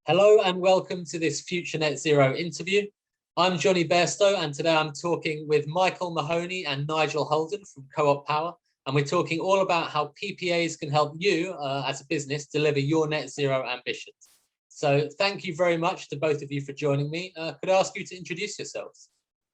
Hello and welcome to this Future Net Zero interview. I'm Johnny Bairstow and today I'm talking with Michael Mahoney and Nigel Holden from Co-op Power, and we're talking all about how PPAs can help you as a business deliver your net zero ambitions. So thank you very much to both of you for joining me. Could I ask you to introduce yourselves?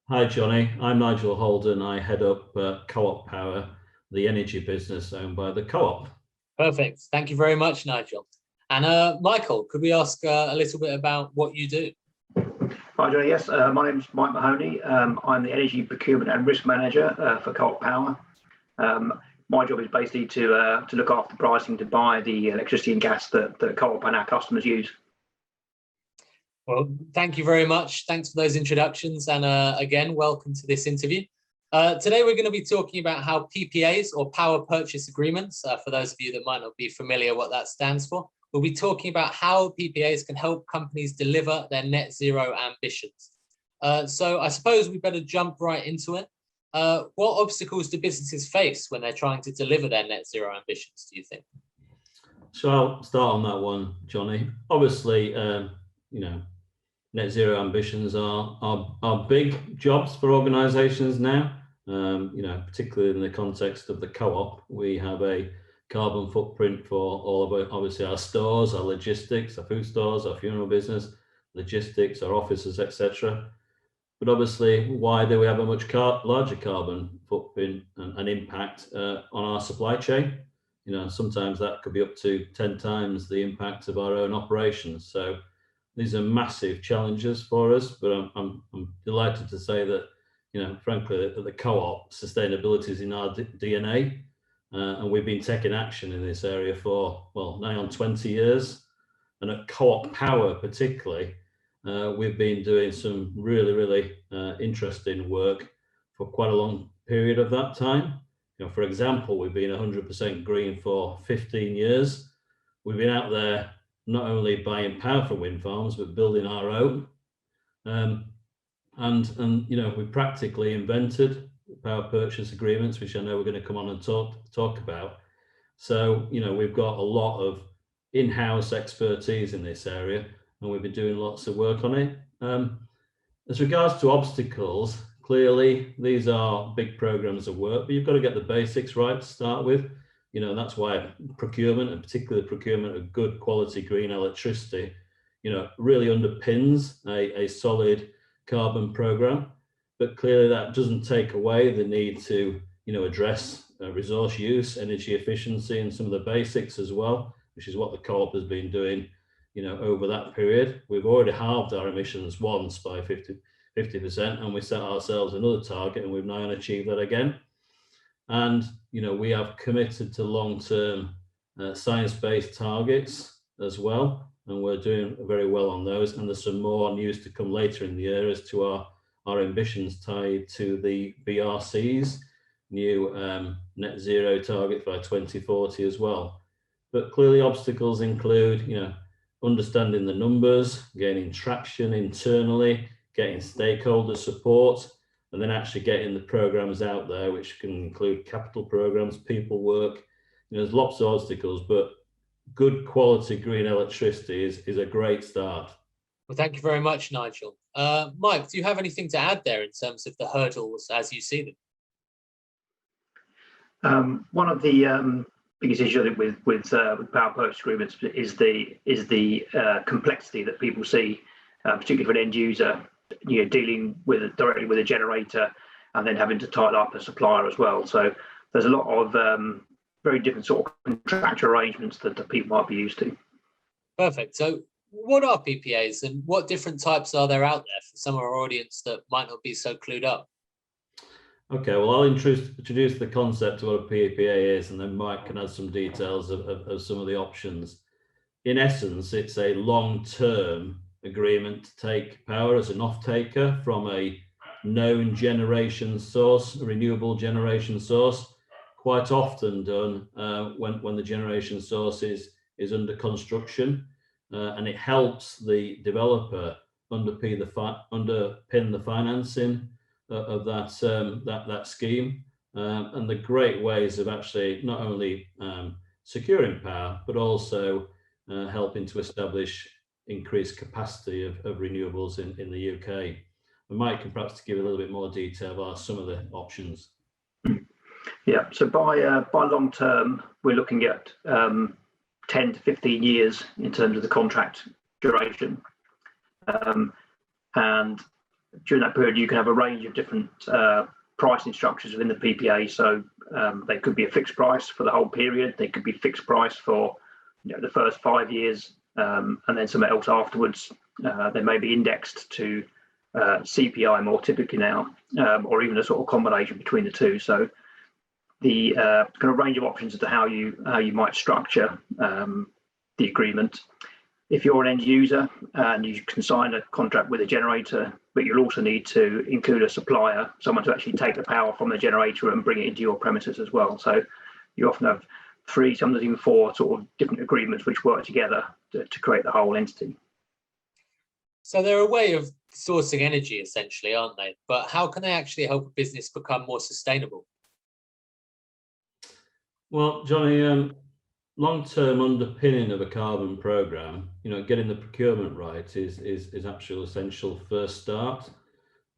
Hi Johnny, I'm Nigel Holden. I head up Co-op Power, the energy business owned by the Co-op. Perfect, thank you very much, Nigel. And Michael, could we ask a little bit about what you do? Hi, Johnny. Yes, my name is Mike Mahoney. I'm the Energy Procurement and Risk Manager for Co-op Power. My job is basically to look after pricing to buy the electricity and gas that Co-op and our customers use. Well, thank you very much. Thanks for those introductions. And again, welcome to this interview. Today, we're going to be talking about how PPAs or power purchase agreements, for those of you that might not be familiar what that stands for, we'll be talking about how PPAs can help companies deliver their net zero ambitions. So I suppose we better jump right into it. What obstacles do businesses face when they're trying to deliver their net zero ambitions, do you think? So I'll start on that one, Johnny. Obviously, net zero ambitions are big jobs for organisations now. Particularly in the context of the Co-op, we have a carbon footprint for all of obviously our stores, our logistics, our food stores, our funeral business, logistics, our offices, etc. But obviously, why do we have a much larger carbon footprint and impact on our supply chain? Sometimes that could be up to 10 times the impact of our own operations. So these are massive challenges for us, but I'm delighted to say that, frankly, at the Co-op, sustainability is in our DNA. And we've been taking action in this area for, now on 20 years. And at Co-op Power particularly, we've been doing some really interesting work for quite a long period of that time. For example, we've been 100% green for 15 years. We've been out there not only buying power from wind farms, but building our own. We practically invented power purchase agreements, which I know we're going to come on and talk about. So, we've got a lot of in-house expertise in this area, and we've been doing lots of work on it. As regards to obstacles, clearly these are big programs of work, but you've got to get the basics right to start with. That's why procurement, and particularly the procurement of good quality green electricity, really underpins a solid carbon program. But clearly that doesn't take away the need to, address resource use, energy efficiency, and some of the basics as well, which is what the Co-op has been doing, over that period. We've already halved our emissions once by 50%, and we set ourselves another target, and we've now achieved that again. And, we have committed to long-term science-based targets as well, and we're doing very well on those. And there's some more news to come later in the year as to our ambitions tied to the BRC's new net zero target by 2040 as well. But clearly obstacles include, understanding the numbers, gaining traction internally, getting stakeholder support, and then actually getting the programs out there, which can include capital programs, people work. There's lots of obstacles, but good quality green electricity is a great start. Well, thank you very much, Nigel. Mike, do you have anything to add there in terms of the hurdles as you see them? One of the biggest issues with power purchase agreements is the complexity that people see, particularly for an end user, dealing directly with a generator and then having to tie up a supplier as well. So there's a lot of very different sort of contractual arrangements that people might be used to. Perfect. So what are PPAs and what different types are there out there for some of our audience that might not be so clued up? Okay, well, I'll introduce the concept of what a PPA is, and then Mike can add some details of some of the options. In essence, it's a long-term agreement to take power as an off-taker from a known generation source, a renewable generation source, quite often done when the generation source is under construction. And it helps the developer underpin the financing of that scheme. And the great ways of actually not only securing power, but also helping to establish increased capacity of renewables in the UK. And Mike can perhaps give a little bit more detail about some of the options. Yeah, so by long term, we're looking at 10 to 15 years in terms of the contract duration. And during that period, you can have a range of different pricing structures within the PPA. So they could be a fixed price for the whole period. They could be fixed price for the first 5 years, and then something else afterwards. They may be indexed to CPI more typically now, or even a sort of combination between the two. So the kind of range of options as to how you might structure the agreement. If you're an end user and you can sign a contract with a generator, but you'll also need to include a supplier, someone to actually take the power from the generator and bring it into your premises as well. So you often have 3, sometimes even 4 sort of different agreements which work together to create the whole entity. So they're a way of sourcing energy essentially, aren't they? But how can they actually help a business become more sustainable? Well, Johnny, long-term underpinning of a carbon program, getting the procurement right is absolutely essential first start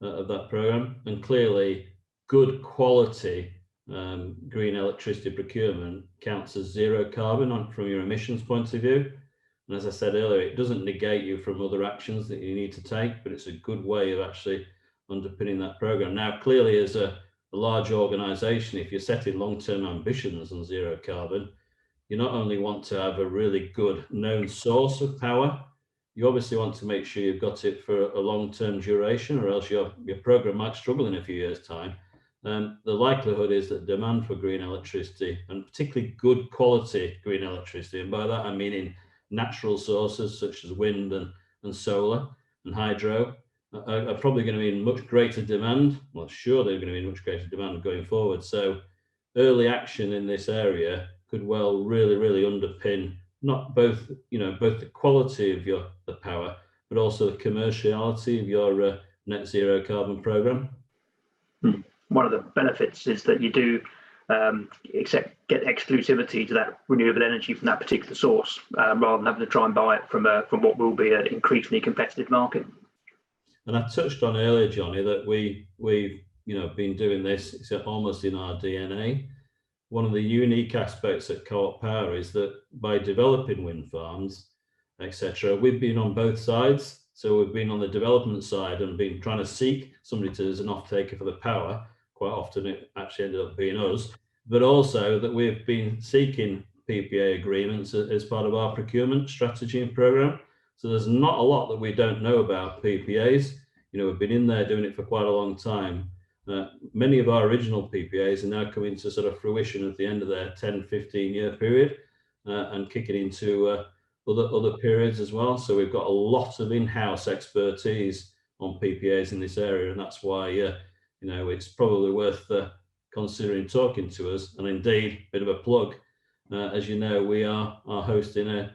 of that program. And clearly, good quality green electricity procurement counts as zero carbon from your emissions point of view. And as I said earlier, it doesn't negate you from other actions that you need to take, but it's a good way of actually underpinning that program. Now, clearly, as a large organization, if you're setting long-term ambitions on zero carbon, you not only want to have a really good known source of power, you obviously want to make sure you've got it for a long-term duration, or else your program might struggle in a few years' time. The likelihood is that demand for green electricity, and particularly good quality green electricity, and by that I mean in natural sources such as wind and solar and hydro, are probably going to be in much greater demand. Well, sure, they're going to be in much greater demand going forward. So early action in this area could well really underpin not both the quality of the power, but also the commerciality of your net zero carbon program. One of the benefits is that you do get exclusivity to that renewable energy from that particular source, rather than having to try and buy it from what will be an increasingly competitive market. And I touched on earlier, Johnny, that we've been doing this. It's almost in our DNA. One of the unique aspects at Co-op Power is that by developing wind farms, etc., we've been on both sides. So we've been on the development side and been trying to seek somebody as an off-taker for the power. Quite often it actually ended up being us, but also that we've been seeking PPA agreements as part of our procurement strategy and program. So there's not a lot that we don't know about PPAs. We've been in there doing it for quite a long time. Many of our original PPAs are now coming to sort of fruition at the end of their 10, 15-year period and kicking into other periods as well. So we've got a lot of in-house expertise on PPAs in this area, and that's why it's probably worth considering talking to us. And indeed, a bit of a plug, as you know, we are hosting a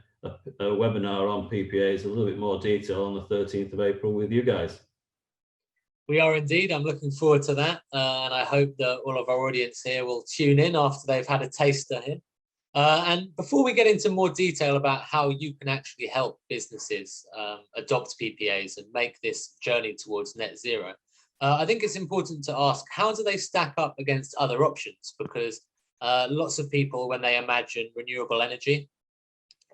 webinar on PPAs, a little bit more detail on the 13th of April with you guys. We are indeed. I'm looking forward to that. And I hope that all of our audience here will tune in after they've had a taster here. And before we get into more detail about how you can actually help businesses adopt PPAs and make this journey towards net zero, I think it's important to ask, how do they stack up against other options? Because lots of people, when they imagine renewable energy,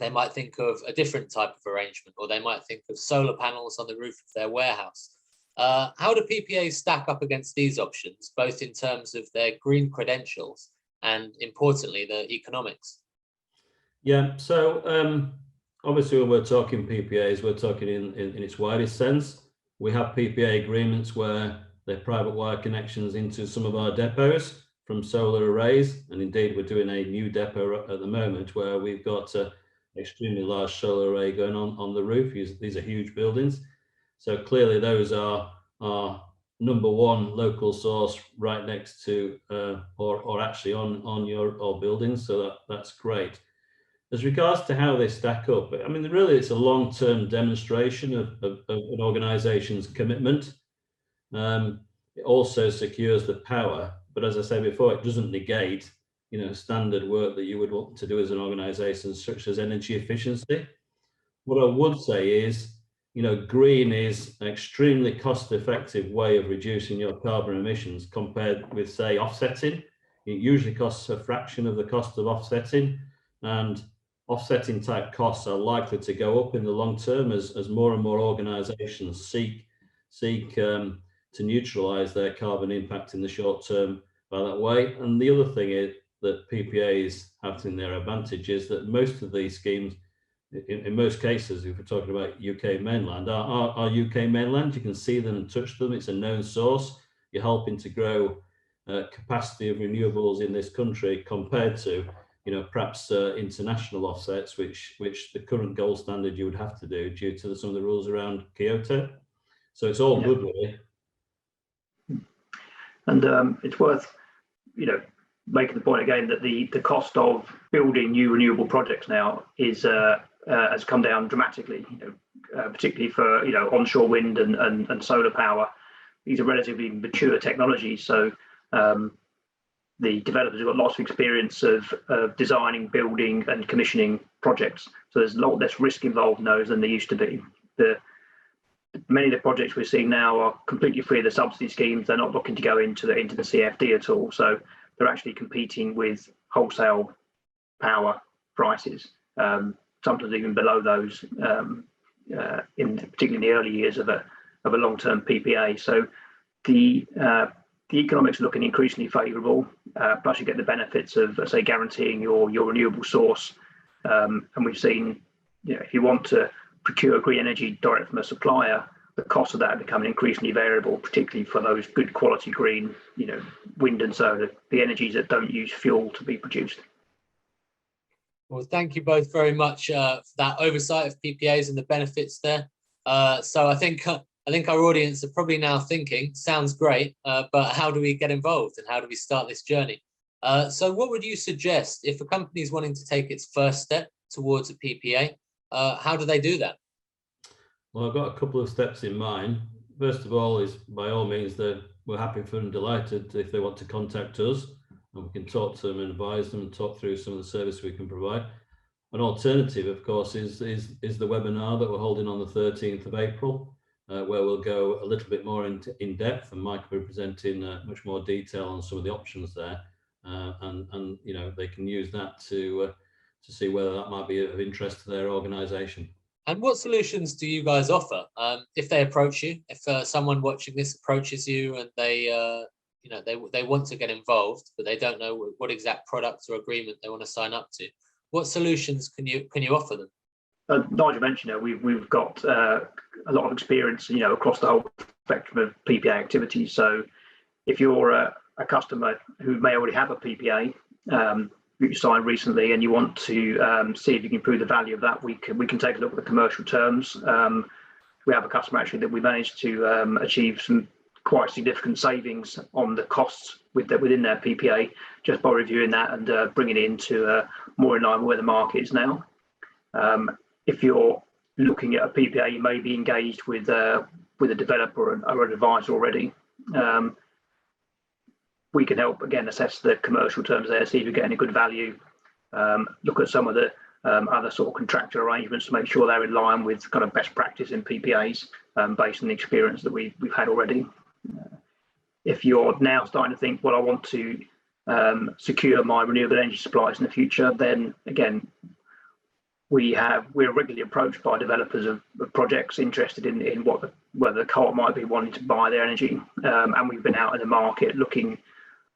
they might think of a different type of arrangement, or they might think of solar panels on the roof of their warehouse. How do PPAs stack up against these options, both in terms of their green credentials and, importantly, the economics? Yeah, so obviously when we're talking PPAs, we're talking in its widest sense. We have PPA agreements where they're private wire connections into some of our depots from solar arrays, and indeed we're doing a new depot at the moment where we've got an extremely large solar array going on the roof. These are huge buildings. So clearly those are our number one local source right next to or actually on your buildings. So that's great. As regards to how they stack up, I mean, really it's a long-term demonstration of an organization's commitment. It also secures the power, but as I said before, it doesn't negate standard work that you would want to do as an organization, such as energy efficiency. What I would say is, green is an extremely cost-effective way of reducing your carbon emissions compared with, say, offsetting. It usually costs a fraction of the cost of offsetting, and offsetting type costs are likely to go up in the long term as more and more organisations seek to neutralise their carbon impact in the short term by that way. And the other thing is that PPAs have in their advantage is that most of these schemes, in most cases, if we're talking about UK mainland, are UK mainland. You can see them and touch them. It's a known source. You're helping to grow capacity of renewables in this country compared to, perhaps international offsets, which the current gold standard you would have to do due to some of the rules around Kyoto. So it's all good, really. And it's worth, making the point again that the cost of building new renewable projects now is has come down dramatically, particularly for onshore wind and solar power. These are relatively mature technologies, so the developers have got lots of experience of designing, building and commissioning projects. So there's a lot less risk involved in those than there used to be. Many of the projects we're seeing now are completely free of the subsidy schemes. They're not looking to go into the CFD at all. So they're actually competing with wholesale power prices, sometimes even below those, particularly in the early years of a long-term PPA. So the economics are looking increasingly favourable. Plus, you get the benefits of, say, guaranteeing your renewable source. And we've seen, if you want to procure green energy direct from a supplier, the cost of that are becoming increasingly variable, particularly for those good quality green, wind and solar, the energies that don't use fuel to be produced. Well, thank you both very much for that oversight of PPAs and the benefits there. So I think our audience are probably now thinking, sounds great, but how do we get involved and how do we start this journey? So what would you suggest if a company is wanting to take its first step towards a PPA? How do they do that? Well, I've got a couple of steps in mind. First of all is, by all means, that we're happy for and delighted if they want to contact us, and we can talk to them and advise them and talk through some of the service we can provide. An alternative, of course, is the webinar that we're holding on the 13th of April, where we'll go a little bit more in depth, and Mike will be presenting much more detail on some of the options there, and they can use that to see whether that might be of interest to their organisation. And what solutions do you guys offer if they approach you? If someone watching this approaches you and they want to get involved, but they don't know what exact product or agreement they want to sign up to, what solutions can you offer them? Nigel mentioned we've got a lot of experience, across the whole spectrum of PPA activities. So if you're a customer who may already have a PPA, you signed recently, and you want to see if you can improve the value of that, we can take a look at the commercial terms. We have a customer actually that we managed to achieve some quite significant savings on the costs within their PPA just by reviewing that and bringing it into more in line with where the market is now. If you're looking at a PPA, you may be engaged with a developer or an advisor already. We can help, again, assess the commercial terms there, see if you're getting a good value, look at some of the other sort of contractual arrangements to make sure they're in line with kind of best practice in PPAs based on the experience that we've had already. If you're now starting to think, well, I want to secure my renewable energy supplies in the future, then again, we're regularly approached by developers of projects interested in whether the co-op might be wanting to buy their energy, and we've been out in the market looking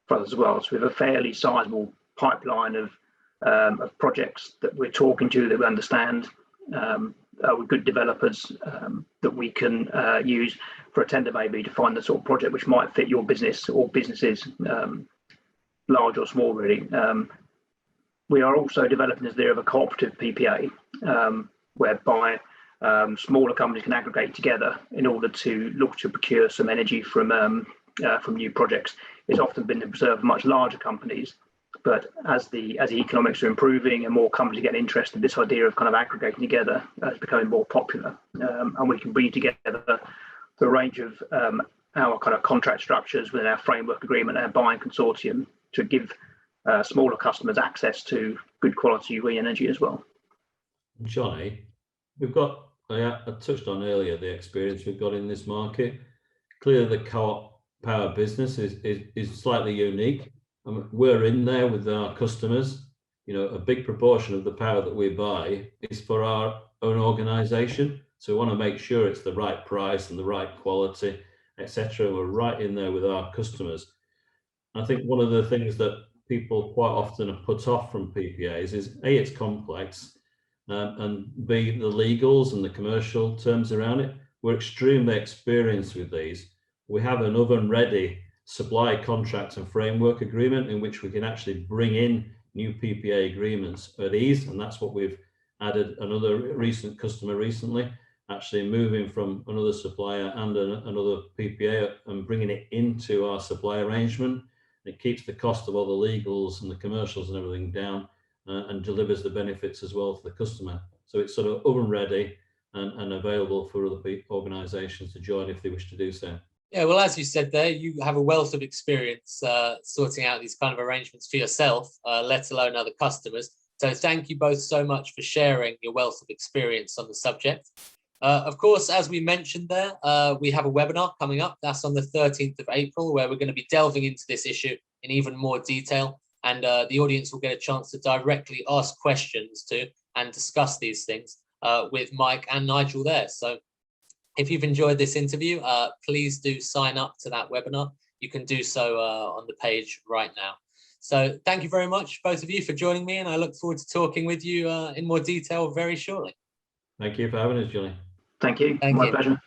for others as well. So we have a fairly sizable pipeline of projects that we're talking to, that we understand, with good developers that we can use for a tender, maybe to find the sort of project which might fit your business or businesses, large or small, really. We are also developing this idea of a cooperative PPA, whereby smaller companies can aggregate together in order to look to procure some energy from new projects. It's often been observed much larger companies, but as the economics are improving and more companies get interested, this idea of kind of aggregating together is becoming more popular, and we can bring together the range of our kind of contract structures within our framework agreement, our buying consortium, to give smaller customers access to good quality green energy as well. Johnny, we've got, I touched on earlier the experience we've got in this market. Clearly the co-op power business is slightly unique. We're in there with our customers. You know, a big proportion of the power that we buy is for our own organisation. So we want to make sure it's the right price and the right quality, etc. We're right in there with our customers. I think one of the things that people quite often are put off from PPAs is A, it's complex, and B, the legals and the commercial terms around it. We're extremely experienced with these. We have an oven-ready supply contract and framework agreement in which we can actually bring in new PPA agreements at ease, and that's what we've added another recent customer recently, actually moving from another supplier and another PPA and bringing it into our supply arrangement. It keeps the cost of all the legals and the commercials and everything down, and delivers the benefits as well to the customer. So it's sort of oven ready and available for other organisations to join if they wish to do so. Yeah, well, as you said there, you have a wealth of experience sorting out these kind of arrangements for yourself, let alone other customers. So thank you both so much for sharing your wealth of experience on the subject. Of course, as we mentioned there, we have a webinar coming up. That's on the 13th of April, where we're going to be delving into this issue in even more detail. And the audience will get a chance to directly ask questions to and discuss these things with Mike and Nigel there. So if you've enjoyed this interview, please do sign up to that webinar. You can do so on the page right now. So thank you very much, both of you, for joining me, and I look forward to talking with you in more detail very shortly. Thank you for having us, Johnny. Thank you. Thank My you. pleasure.